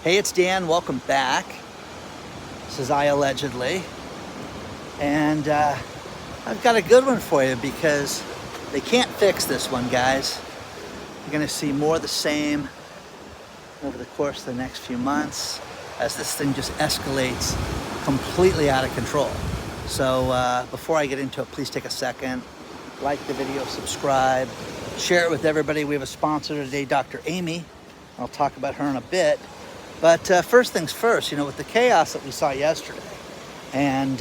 Hey, it's Dan. Welcome back. This is iAllegedly. And I've got a good one for you because they can't fix this one, guys. You're going to see more of the same over the course of the next few months as this thing just escalates completely out of control. So before I get into it, please take a second, like the video, subscribe, share it with everybody. We have a sponsor today, Dr. Amy. I'll talk about her in a bit. But first things first, with the chaos that we saw yesterday and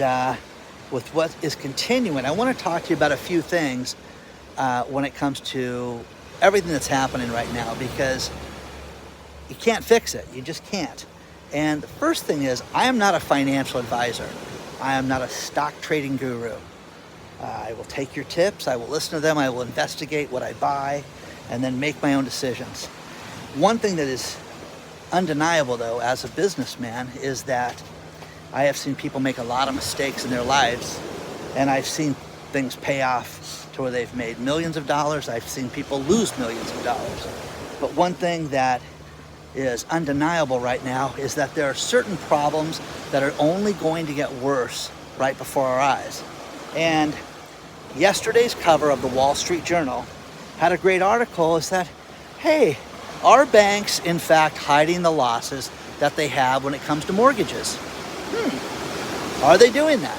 with what is continuing, I want to talk to you about a few things when it comes to everything that's happening right now, because you can't fix it. You just can't. And the first thing is, I am not a financial advisor. I am not a stock trading guru. I will take your tips. I will listen to them. I will investigate what I buy and then make my own decisions. One thing that is undeniable, though, as a businessman, is that I have seen people make a lot of mistakes in their lives, and I've seen things pay off to where they've made millions of dollars. I've seen people lose millions of dollars. But one thing that is undeniable right now is that there are certain problems that are only going to get worse right before our eyes. And yesterday's cover of the Wall Street Journal had a great article, is that, hey, are banks, in fact, hiding the losses that they have when it comes to mortgages? Are they doing that?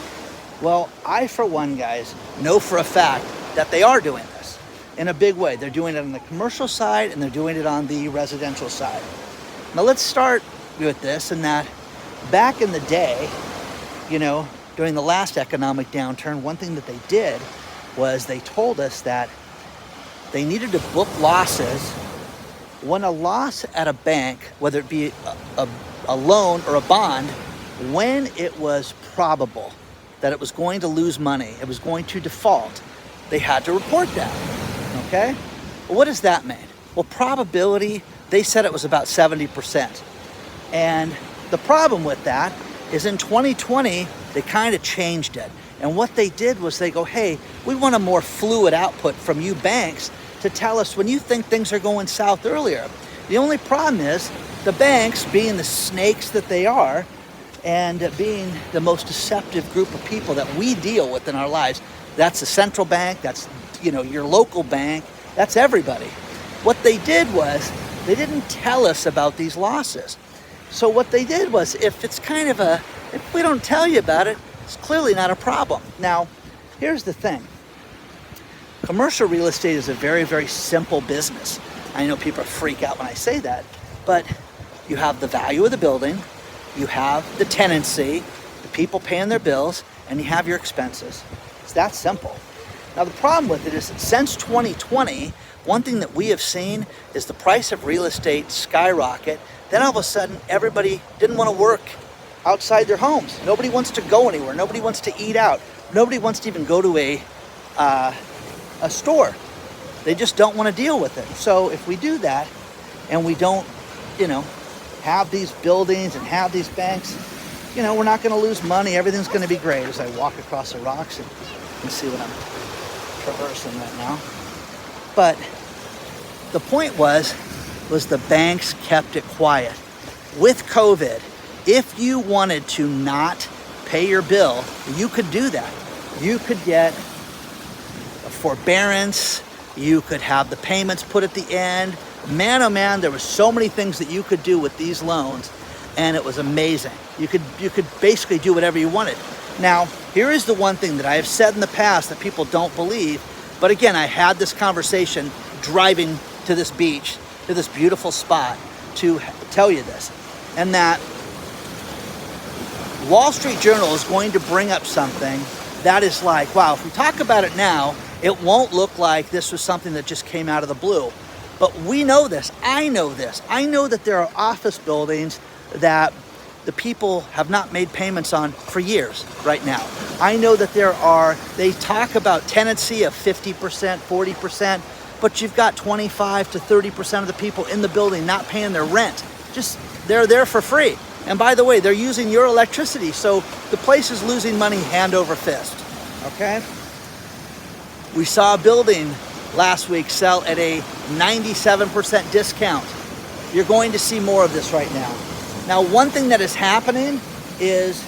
Well, I, for one, guys, know for a fact that they are doing this in a big way. They're doing it on the commercial side and they're doing it on the residential side. Now, let's start with this, in that back in the day, during the last economic downturn, one thing that they did was they told us that they needed to book losses. When a loss at a bank, whether it be a loan or a bond, when it was probable that it was going to lose money, it was going to default, they had to report that, okay? Well, what does that mean? Well, probability, they said it was about 70%. And the problem with that is in 2020, they kind of changed it. And what they did was they go, hey, we want a more fluid output from you banks to tell us when you think things are going south earlier. The only problem is the banks, being the snakes that they are, and being the most deceptive group of people that we deal with in our lives, that's the central bank, that's your local bank, that's everybody. What they did was they didn't tell us about these losses. So what they did was, if we don't tell you about it, it's clearly not a problem. Now, here's the thing. Commercial real estate is a very, very simple business. I know people freak out when I say that, but you have the value of the building, you have the tenancy, the people paying their bills, and you have your expenses. It's that simple. Now, the problem with it is that since 2020, one thing that we have seen is the price of real estate skyrocket. Then all of a sudden, everybody didn't want to work outside their homes. Nobody wants to go anywhere. Nobody wants to eat out. Nobody wants to even go to a store. They just don't want to deal with it. So if we do that and we don't, have these buildings and have these banks, we're not going to lose money. Everything's going to be great. As I walk across the rocks and you can see what I'm traversing right now. But the point was the banks kept it quiet. With COVID, if you wanted to not pay your bill, you could do that. You could get a forbearance. You could have the payments put at the end. Man, oh man, there were so many things that you could do with these loans, and it was amazing. You could basically do whatever you wanted. Now, here is the one thing that I have said in the past that people don't believe, but again, I had this conversation driving to this beach, to this beautiful spot, to tell you this, and that Wall Street Journal is going to bring up something that is like, wow, if we talk about it now, it won't look like this was something that just came out of the blue. But we know this. I know this. I know that there are office buildings that the people have not made payments on for years right now. I know that they talk about tenancy of 50%, 40%, but you've got 25 to 30% of the people in the building not paying their rent. They're there for free. And by the way, they're using your electricity, so the place is losing money hand over fist, okay? We saw a building last week sell at a 97% discount. You're going to see more of this right now. Now, one thing that is happening is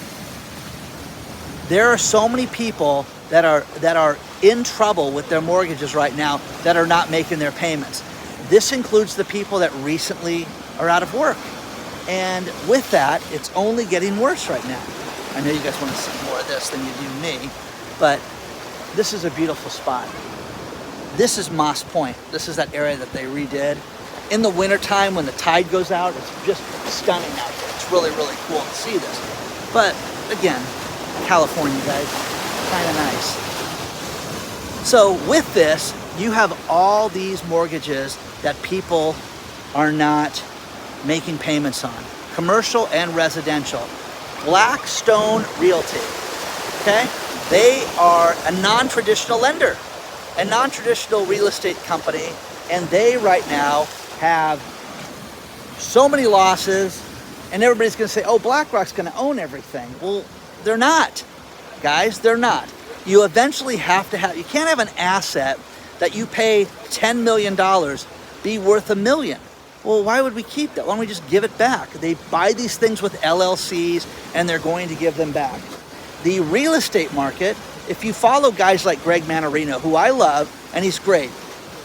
there are so many people that are in trouble with their mortgages right now that are not making their payments. This includes the people that recently are out of work. And with that, it's only getting worse right now. I know you guys want to see more of this than you do me, but this is a beautiful spot. This is Moss Point. This is that area that they redid. In the wintertime when the tide goes out, it's just stunning out there. It's really, really cool to see this. But again, California, guys, kind of nice. So with this, you have all these mortgages that people are not making payments on, commercial and residential. Blackstone Realty, okay? They are a non-traditional lender, a non-traditional real estate company, and they right now have so many losses, and everybody's gonna say, oh, BlackRock's gonna own everything. Well, they're not, guys, they're not. You eventually have to have, you can't have an asset that you pay $10 million be worth $1 million. Well, why would we keep that? Why don't we just give it back? They buy these things with LLCs and they're going to give them back. The real estate market, if you follow guys like Greg Manarino, who I love, and he's great,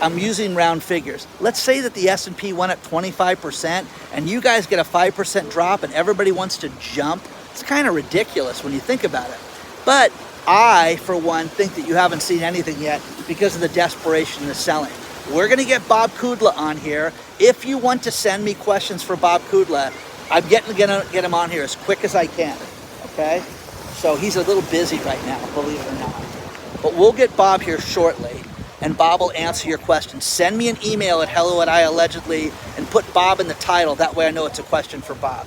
I'm using round figures. Let's say that the S&P went up 25% and you guys get a 5% drop and everybody wants to jump. It's kind of ridiculous when you think about it. But I, for one, think that you haven't seen anything yet because of the desperation in the selling. We're gonna get Bob Kudla on here. If you want to send me questions for Bob Kudla, I'm gonna get him on here as quick as I can, okay? So he's a little busy right now, believe it or not. But we'll get Bob here shortly, and Bob will answer your questions. Send me an email at hello@iAllegedly and put Bob in the title. That way I know it's a question for Bob.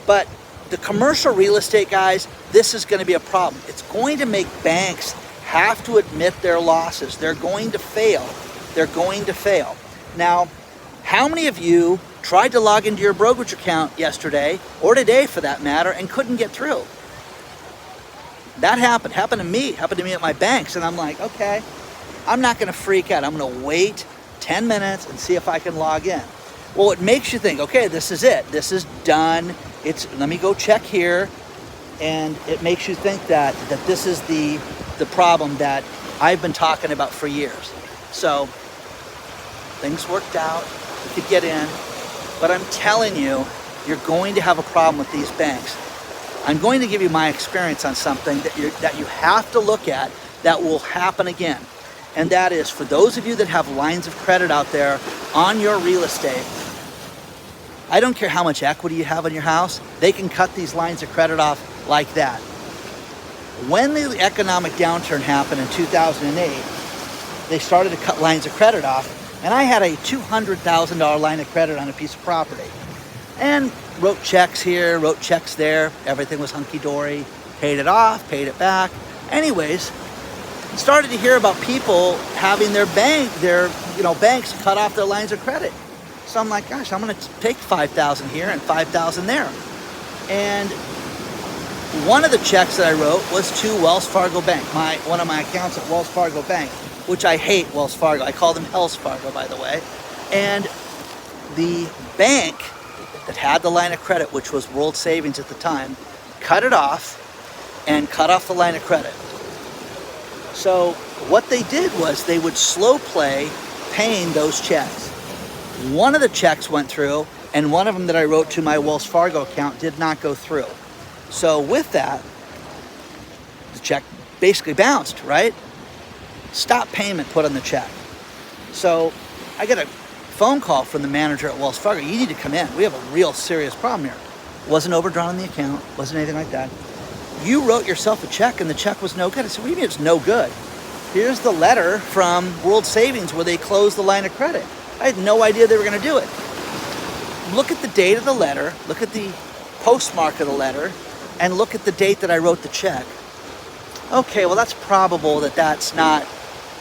But the commercial real estate guys, this is gonna be a problem. It's going to make banks have to admit their losses. They're going to fail. They're going to fail. Now, how many of you tried to log into your brokerage account yesterday, or today for that matter, and couldn't get through? That happened to me at my banks, and I'm like, okay, I'm not gonna freak out. I'm gonna wait 10 minutes and see if I can log in. Well, it makes you think, okay, this is it. This is done. Let me go check here. And it makes you think that this is the problem that I've been talking about for years. So things worked out, we could get in, but I'm telling you, you're going to have a problem with these banks. I'm going to give you my experience on something that you have to look at that will happen again. And that is, for those of you that have lines of credit out there on your real estate, I don't care how much equity you have in your house, they can cut these lines of credit off like that. When the economic downturn happened in 2008, they started to cut lines of credit off, and I had a $200,000 line of credit on a piece of property. And wrote checks here, wrote checks there, everything was hunky-dory, paid it off, paid it back. Anyways, started to hear about people having their banks cut off their lines of credit. So I'm like, gosh, I'm gonna take $5,000 here and $5,000 there. And one of the checks that I wrote was to Wells Fargo Bank, one of my accounts at Wells Fargo Bank, which I hate Wells Fargo. I call them Hell's Fargo, by the way. And the bank that had the line of credit, which was World Savings at the time, cut it off and cut off the line of credit. So what they did was they would slow play paying those checks. One of the checks went through, and one of them that I wrote to my Wells Fargo account did not go through. So with that, the check basically bounced, right? Stop payment put on the check. So I get a phone call from the manager at Wells Fargo. You need to come in. We have a real serious problem here. Wasn't overdrawn on the account, wasn't anything like that. You wrote yourself a check and the check was no good. I said, what do you mean it's no good? Here's the letter from World Savings where they closed the line of credit. I had no idea they were gonna do it. Look at the date of the letter, look at the postmark of the letter, and look at the date that I wrote the check. Okay, well that's probable that that's not,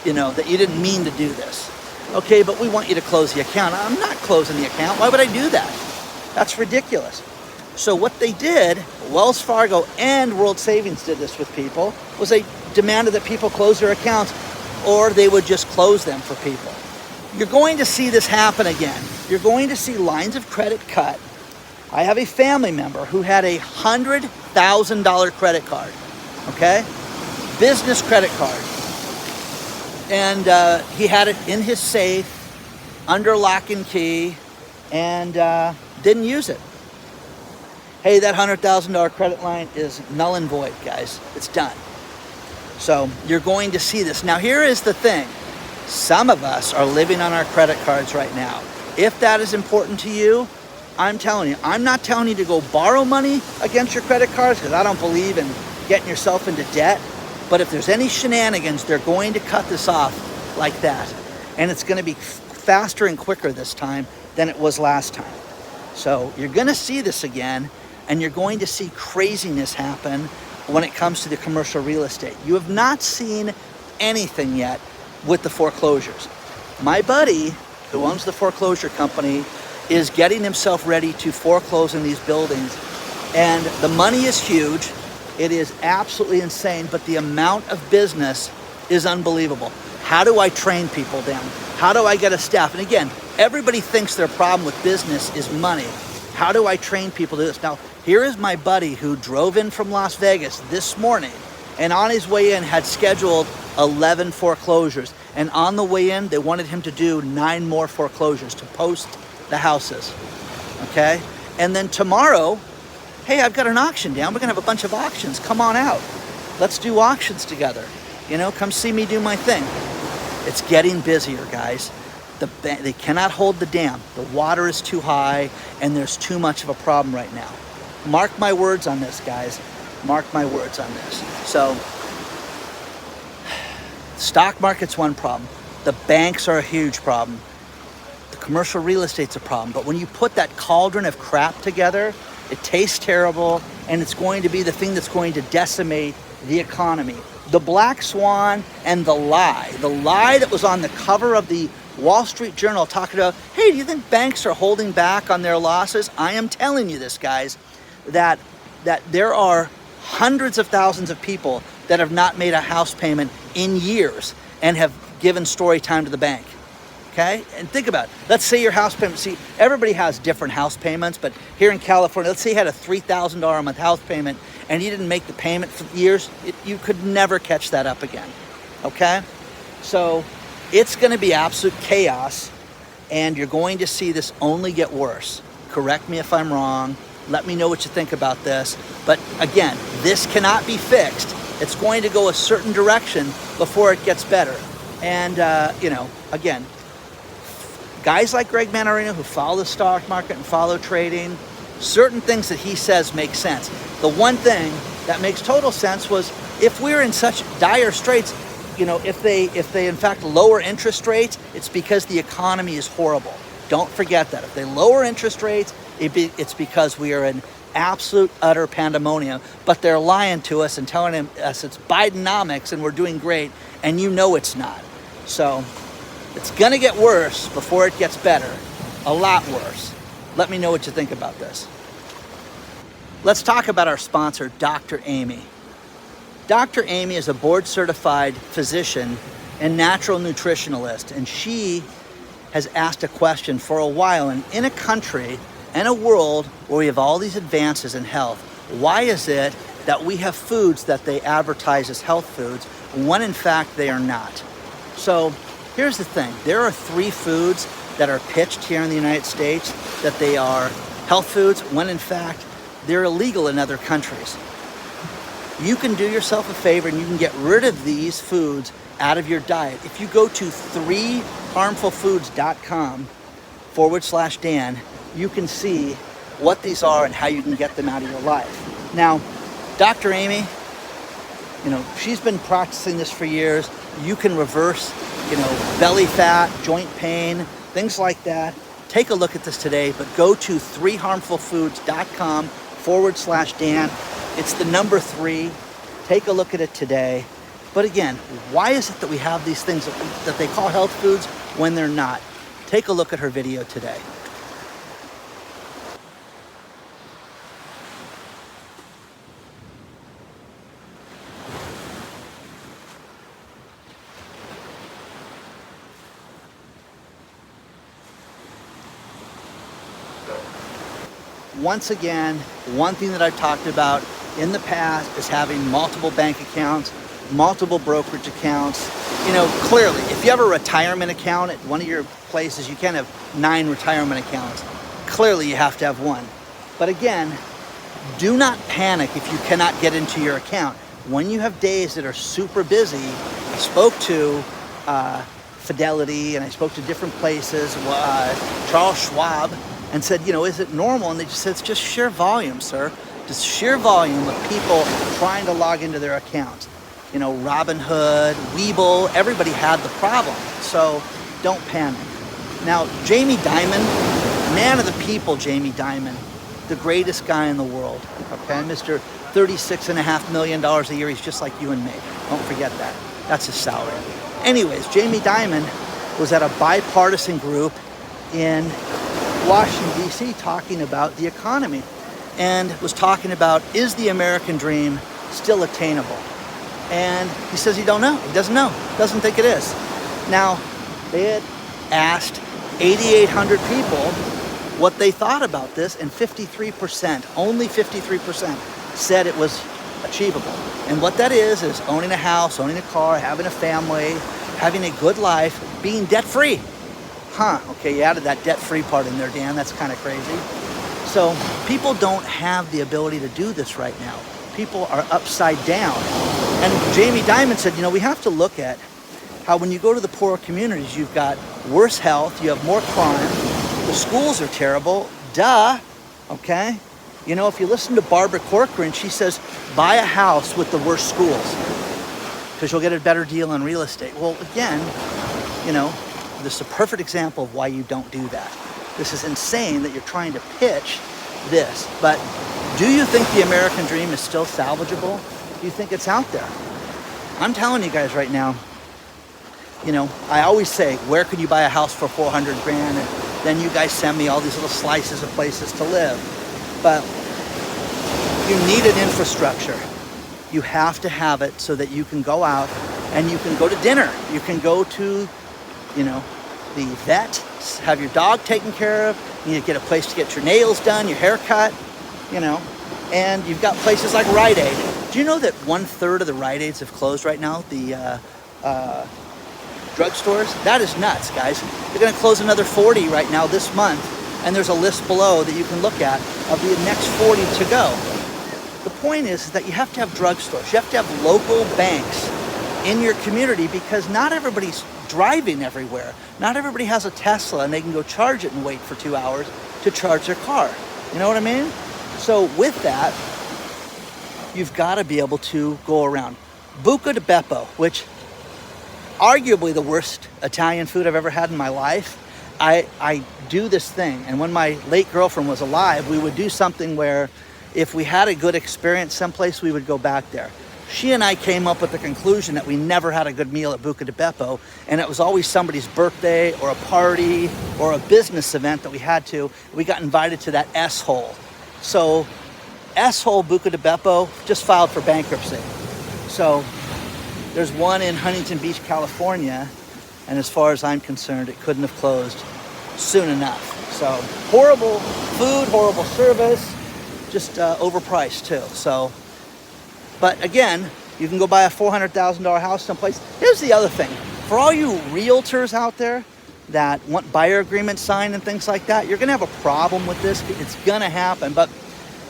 that you didn't mean to do this. Okay, but we want you to close the account. I'm not closing the account. Why would I do that? That's ridiculous. So what they did, Wells Fargo and World Savings did this with people, was they demanded that people close their accounts or they would just close them for people. You're going to see this happen again. You're going to see lines of credit cut I have a family member who had a $100,000 credit card, okay? Business credit card. And he had it in his safe, under lock and key, and didn't use it. Hey, that $100,000 credit line is null and void, guys. It's done. So you're going to see this. Now, here is the thing. Some of us are living on our credit cards right now. If that is important to you, I'm telling you, I'm not telling you to go borrow money against your credit cards because I don't believe in getting yourself into debt. But if there's any shenanigans, they're going to cut this off like that. And it's going to be faster and quicker this time than it was last time. So you're going to see this again, and you're going to see craziness happen when it comes to the commercial real estate. You have not seen anything yet with the foreclosures. My buddy, who owns the foreclosure company, is getting himself ready to foreclose in these buildings. And the money is huge. It is absolutely insane, but the amount of business is unbelievable. How do I train people down? How do I get a staff? And again, everybody thinks their problem with business is money. How do I train people to do this? Now, here is my buddy who drove in from Las Vegas this morning, and on his way in had scheduled 11 foreclosures. And on the way in, they wanted him to do 9 more foreclosures to post the houses, okay? And then tomorrow, hey, I've got an auction down. We're gonna have a bunch of auctions. Come on out. Let's do auctions together. You know, come see me do my thing. It's getting busier, guys. They cannot hold the dam. The water is too high, and there's too much of a problem right now. Mark my words on this, guys. Mark my words on this. So, stock market's one problem. The banks are a huge problem. The commercial real estate's a problem. But when you put that cauldron of crap together, it tastes terrible, and it's going to be the thing that's going to decimate the economy. The black swan and the lie that was on the cover of the Wall Street Journal talking about, hey, do you think banks are holding back on their losses? I am telling you this, guys, that there are hundreds of thousands of people that have not made a house payment in years and have given story time to the bank. Okay? And think about it. Let's say your house payment, see, everybody has different house payments, but here in California, let's say you had a $3,000 a month house payment and you didn't make the payment for years, you could never catch that up again. Okay? So it's going to be absolute chaos, and you're going to see this only get worse. Correct me if I'm wrong. Let me know what you think about this. But again, this cannot be fixed. It's going to go a certain direction before it gets better. And, again, guys like Greg Manarino who follow the stock market and follow trading, certain things that he says make sense. The one thing that makes total sense was if we're in such dire straits, if they in fact lower interest rates, it's because the economy is horrible. Don't forget that. If they lower interest rates, it's because we are in absolute utter pandemonium. But they're lying to us and telling us it's Bidenomics and we're doing great, and it's not. So it's going to get worse before it gets better. A lot worse. Let me know what you think about this. Let's talk about our sponsor, Dr. Amy. Dr. Amy is a board-certified physician and natural nutritionalist, and she has asked a question for a while. And in a country and a world where we have all these advances in health, why is it that we have foods that they advertise as health foods when in fact they are not? So here's the thing. There are 3 foods that are pitched here in the United States that they are health foods when in fact they're illegal in other countries. You can do yourself a favor and you can get rid of these foods out of your diet. If you go to 3harmfulfoods.com/Dan, you can see what these are and how you can get them out of your life. Now, Dr. Amy, she's been practicing this for years. You can reverse, belly fat, joint pain, things like that. Take a look at this today, but go to 3harmfulfoods.com/Dan. It's the number 3. Take a look at it today. But again, why is it that we have these things that they call health foods when they're not? Take a look at her video today. once again, one thing that I've talked about in the past is having multiple bank accounts, multiple brokerage accounts. You know, clearly, if you have a retirement account at one of your places, you can't have 9 retirement accounts. Clearly, you have to have one. But again, do not panic if you cannot get into your account. When you have days that are super busy, I spoke to Fidelity and I spoke to different places, Charles Schwab, and said, you know, is it normal? And they just said, it's just sheer volume, sir. Just sheer volume of people trying to log into their accounts. You know, Robinhood, Webull, everybody had the problem. So don't panic. Now, Jamie Dimon, man of the people, Jamie Dimon, the greatest guy in the world, okay? Mr. $36.5 million a year. He's just like you and me. Don't forget that. That's his salary. Anyways, Jamie Dimon was at a bipartisan group in Washington, D.C. talking about the economy and was talking about, is the American dream still attainable? And he says he don't know. He doesn't know. Doesn't think it is. Now, they had asked 8,800 people what they thought about this, and 53%, only 53%, said it was achievable. And what that is owning a house, owning a car, having a family, having a good life, being debt-free. Okay, you added that debt-free part in there, Dan. That's kind of crazy. So people don't have the ability to do this right now. People are upside down. And Jamie Dimon said, you know, we have to look at how when you go to the poorer communities, you've got worse health, you have more crime, the schools are terrible, duh, okay? You know, if you listen to Barbara Corcoran, she says, buy a house with the worst schools because you'll get a better deal on real estate. Well, again, you know, this is a perfect example of why you don't do that. This is insane that you're trying to pitch this. But do you think the American dream is still salvageable? Do you think it's out there? I'm telling you guys right now, you know, I always say, where could you buy a house for 400 grand? And then you guys send me all these little slices of places to live. But you need an infrastructure. You have to have it so that you can go out and you can go to dinner. You can go to, you know, the vet, have your dog taken care of. You need to get a place to get your nails done, your hair cut, you know. And you've got places like Rite Aid. Do you know that 1/3 of the Rite Aids have closed right now? The drugstores? That is nuts, guys. They're going to close another 40 right now this month. And there's a list below that you can look at of the next 40 to go. The point is that you have to have drugstores. You have to have local banks in your community because not everybody's driving everywhere. Not everybody has a Tesla and they can go charge it and wait for 2 hours to charge their car. You know what I mean? So with that, you've got to be able to go around. Buca di Beo, which arguably the worst Italian food I've ever had in my life. I do this thing, and when my late girlfriend was alive, we would do something where if we had a good experience someplace, we would go back there. She and I came up with the conclusion that we never had a good meal at Buca di Beo, and it was always somebody's birthday or a party or a business event that we had to. We got invited to that S-hole. So S-hole Buca di Beo just filed for bankruptcy. So there's one in Huntington Beach, California, and as far as I'm concerned, it couldn't have closed soon enough. So horrible food, horrible service, just overpriced too. So, but again, you can go buy a $400,000 house someplace. Here's the other thing. For all you realtors out there that want buyer agreements signed and things like that, you're gonna have a problem with this. It's gonna happen, but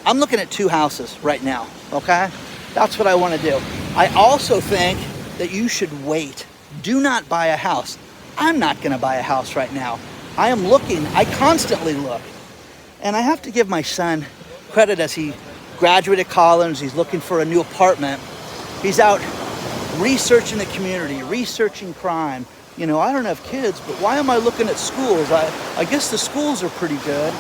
I'm looking at 2 houses right now, okay? That's what I wanna do. I also think that you should wait. Do not buy a house. I'm not gonna buy a house right now. I am looking, I constantly look. And I have to give my son credit as he graduated college, he's looking for a new apartment. He's out researching the community, researching crime. You know, I don't have kids, but why am I looking at schools? I guess the schools are pretty good.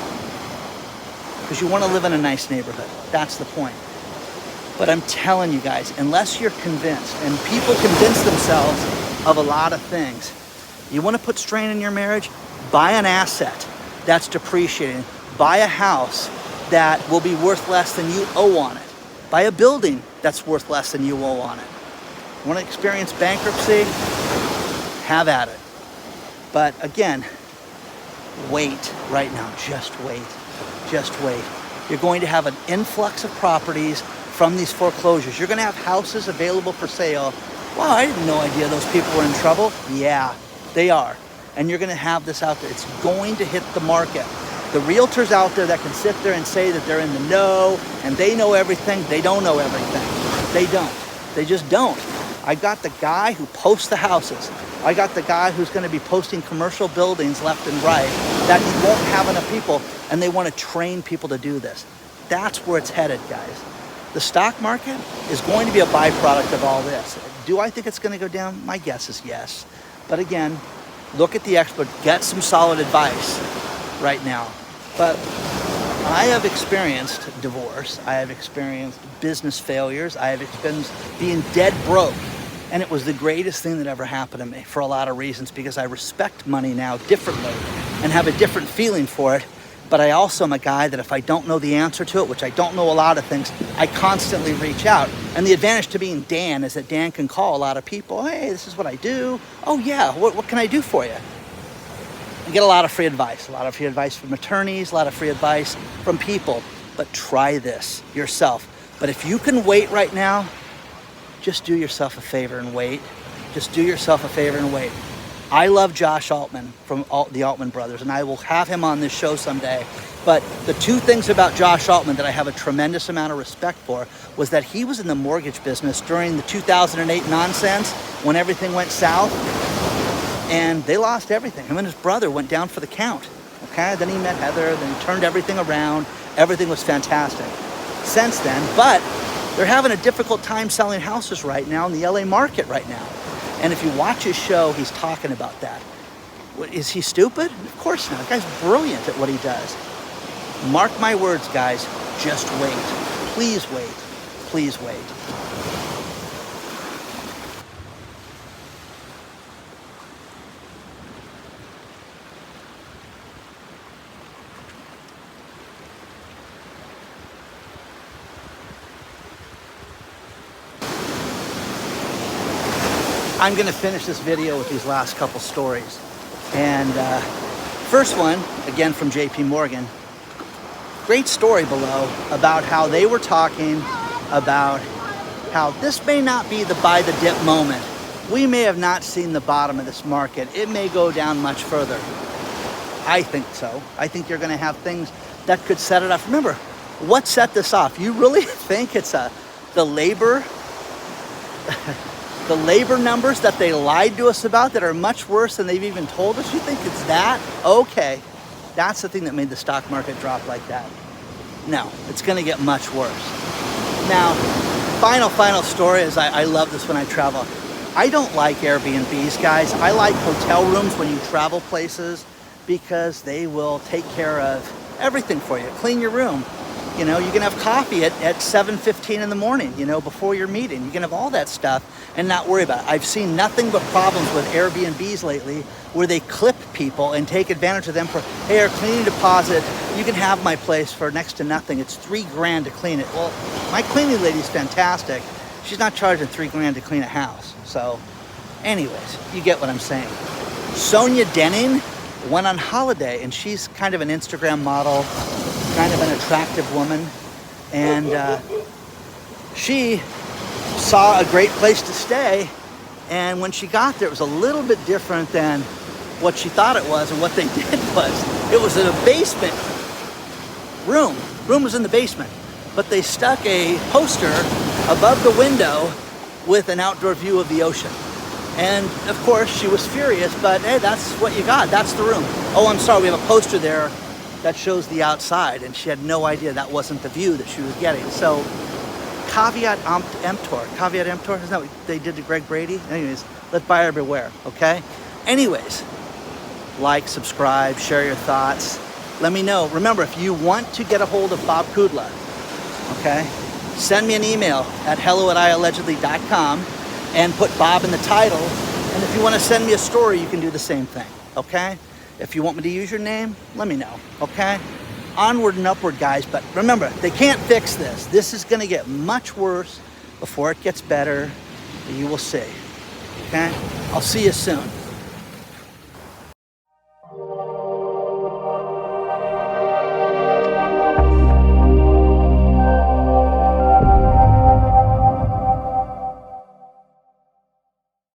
Because you want to live in a nice neighborhood. That's the point. But I'm telling you guys, unless you're convinced, and people convince themselves of a lot of things, you want to put strain in your marriage? Buy an asset that's depreciating. Buy a house that will be worth less than you owe on it. Buy a building that's worth less than you owe on it. Want to experience bankruptcy? Have at it. But again, wait right now. Just wait. Just wait. You're going to have an influx of properties from these foreclosures. You're going to have houses available for sale. Wow, I had no idea those people were in trouble. Yeah, they are. And you're going to have this out there. It's going to hit the market. The realtors out there that can sit there and say that they're in the know and they know everything, they don't know everything. They don't. They just don't. I got the guy who posts the houses. I got the guy who's going to be posting commercial buildings left and right that he won't have enough people, and they want to train people to do this. That's where it's headed, guys. The stock market is going to be a byproduct of all this. Do I think it's going to go down? My guess is yes. But again, look at the expert, get some solid advice right now. But I have experienced divorce. I have experienced business failures. I have experienced being dead broke. And it was the greatest thing that ever happened to me for a lot of reasons, because I respect money now differently and have a different feeling for it. But I also am a guy that if I don't know the answer to it, which I don't know a lot of things, I constantly reach out. And the advantage to being Dan is that Dan can call a lot of people. Hey, this is what I do. Oh yeah, what can I do for you? You get a lot of free advice, from attorneys, a lot of free advice from people. But try this yourself. But if you can wait right now, just do yourself a favor and wait. Just do yourself a favor and wait. I love Josh Altman from the Altman brothers, and I will have him on this show someday. But the two things about Josh Altman that I have a tremendous amount of respect for was that he was in the mortgage business during the 2008 nonsense when everything went south, and they lost everything. Him and his brother went down for the count. Okay, then he met Heather, then he turned everything around. Everything was fantastic since then, but they're having a difficult time selling houses right now in the LA market right now. And if you watch his show, he's talking about that. Is he stupid? Of course not. The guy's brilliant at what he does. Mark my words, guys. Just wait. Please wait. Please wait. I'm going to finish this video with these last couple stories. And first one, again from JP Morgan. Great story below about how they were talking about how this may not be the buy the dip moment. We may have not seen the bottom of this market. It may go down much further. I think so. I think you're going to have things that could set it off. Remember, what set this off? You really think it's the labor the labor numbers that they lied to us about that are much worse than they've even told us? You think it's that? Okay. That's the thing that made the stock market drop like that. No, it's going to get much worse. Now, final story is I love this when I travel. I don't like Airbnbs, guys. I like hotel rooms when you travel places because they will take care of everything for you. Clean your room. You know, you can have coffee at 7:15 in the morning, you know, before your meeting. You can have all that stuff and not worry about it. I've seen nothing but problems with Airbnbs lately where they clip people and take advantage of them for, hey, our cleaning deposit, you can have my place for next to nothing. It's $3,000 to clean it. Well, my cleaning lady's fantastic. She's not charging $3,000 to clean a house. So anyways, you get what I'm saying. Sonia Denning went on holiday, and she's kind of an Instagram model, kind of an attractive woman, and she saw a great place to stay, and when she got there, it was a little bit different than what she thought it was, and what they did was, it was in a basement room. Room was in the basement, but they stuck a poster above the window with an outdoor view of the ocean. And of course, she was furious, but hey, that's what you got. That's the room. Oh, I'm sorry, we have a poster there that shows the outside, and she had no idea that wasn't the view that she was getting. So, caveat emptor. Caveat emptor, isn't that what they did to Greg Brady? Anyways, let buyer beware, okay? Anyways, like, subscribe, share your thoughts. Let me know. Remember, if you want to get a hold of Bob Kudla, okay, send me an email at hello@iallegedly.com and put Bob in the title. And if you want to send me a story, you can do the same thing, okay? If you want me to use your name, let me know, okay? Onward and upward, guys. But remember, they can't fix this. This is going to get much worse before it gets better. You will see, okay? I'll see you soon.